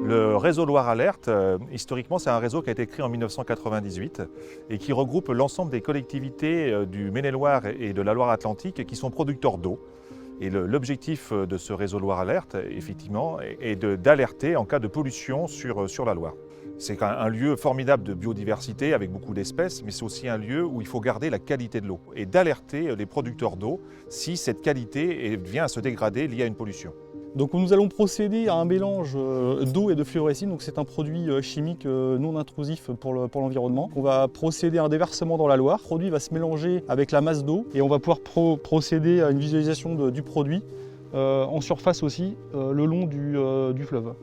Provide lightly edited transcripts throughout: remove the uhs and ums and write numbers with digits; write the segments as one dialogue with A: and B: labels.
A: Le réseau Loire Alert, historiquement, c'est un réseau qui a été créé en 1998 et qui regroupe l'ensemble des collectivités du Maine-et-Loire et de la Loire-Atlantique qui sont producteurs d'eau. Et l'objectif de ce réseau Loire Alert, effectivement, est d'alerter en cas de pollution sur la Loire. C'est un lieu formidable de biodiversité avec beaucoup d'espèces, mais c'est aussi un lieu où il faut garder la qualité de l'eau et d'alerter les producteurs d'eau si cette qualité vient à se dégrader liée à une pollution.
B: Donc nous allons procéder à un mélange d'eau et de fluorescine. Donc c'est un produit chimique non intrusif pour l'environnement. On va procéder à un déversement dans la Loire. Le produit va se mélanger avec la masse d'eau et on va pouvoir procéder à une visualisation du produit en surface aussi le long du fleuve.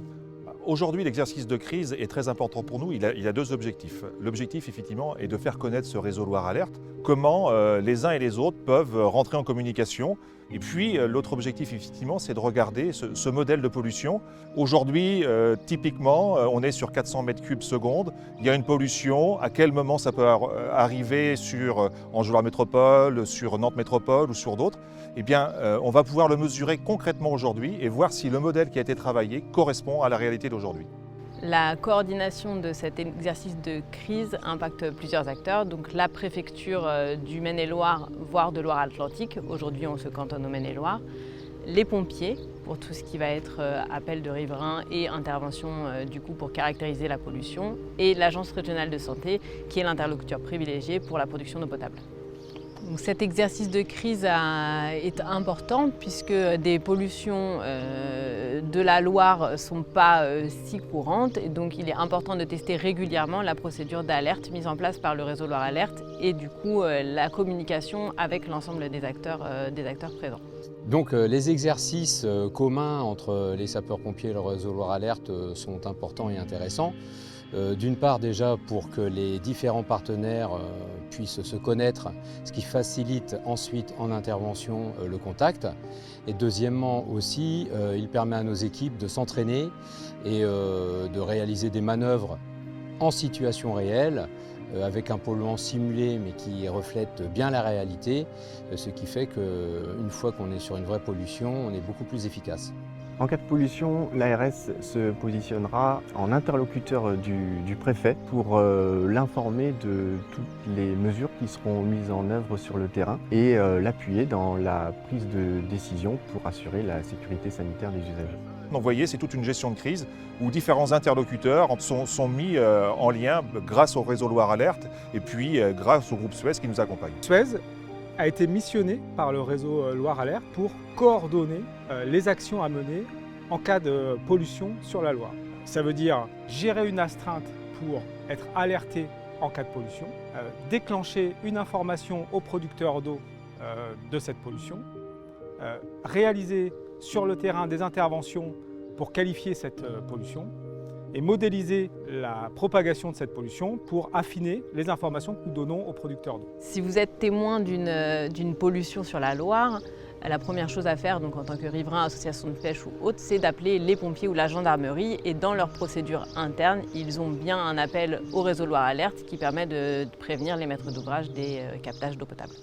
A: Aujourd'hui, l'exercice de crise est très important pour nous. Il a deux objectifs. L'objectif, effectivement, est de faire connaître ce réseau Loire Alert, comment les uns et les autres peuvent rentrer en communication. Et puis, l'autre objectif, effectivement, c'est de regarder ce modèle de pollution. Aujourd'hui, typiquement, on est sur 400 mètres cubes seconde. Il y a une pollution. À quel moment ça peut arriver sur Anjou-Loire Métropole, sur Nantes Métropole ou sur d'autres? Eh bien, on va pouvoir le mesurer concrètement aujourd'hui et voir si le modèle qui a été travaillé correspond à la réalité d'aujourd'hui.
C: La coordination de cet exercice de crise impacte plusieurs acteurs, donc la préfecture du Maine-et-Loire, voire de Loire-Atlantique, aujourd'hui on se cantonne au Maine-et-Loire, les pompiers pour tout ce qui va être appel de riverains et intervention du coup pour caractériser la pollution, et l'Agence régionale de santé qui est l'interlocuteur privilégié pour la production d'eau potable. Donc cet exercice de crise est important puisque des pollutions de la Loire ne sont pas si courantes, et donc il est important de tester régulièrement la procédure d'alerte mise en place par le réseau Loire Alert et du coup la communication avec l'ensemble des acteurs présents.
D: Donc les exercices communs entre les sapeurs-pompiers et le réseau Loire Alert sont importants et intéressants. D'une part déjà pour que les différents partenaires puissent se connaître, ce qui facilite ensuite en intervention le contact. Et deuxièmement aussi, il permet à nos équipes de s'entraîner et de réaliser des manœuvres en situation réelle, avec un polluant simulé mais qui reflète bien la réalité, ce qui fait qu'une fois qu'on est sur une vraie pollution, on est beaucoup plus efficace.
E: En cas de pollution, l'ARS se positionnera en interlocuteur du préfet pour l'informer de toutes les mesures qui seront mises en œuvre sur le terrain et l'appuyer dans la prise de décision pour assurer la sécurité sanitaire des usagers.
A: Donc vous voyez, c'est toute une gestion de crise où différents interlocuteurs sont mis en lien grâce au réseau Loire Alert et puis grâce au groupe Suez qui nous accompagne.
F: Suez a été missionné par le réseau Loire Alert pour coordonner les actions à mener en cas de pollution sur la Loire. Ça veut dire gérer une astreinte pour être alerté en cas de pollution, déclencher une information aux producteurs d'eau de cette pollution, réaliser sur le terrain des interventions pour qualifier cette pollution et modéliser la propagation de cette pollution pour affiner les informations que nous donnons aux producteurs d'eau.
C: Si vous êtes témoin d'une pollution sur la Loire, la première chose à faire donc, en tant que riverain, association de pêche ou autre, c'est d'appeler les pompiers ou la gendarmerie, et dans leur procédure interne, ils ont bien un appel au réseau Loire Alert qui permet de prévenir les maîtres d'ouvrage des captages d'eau potable.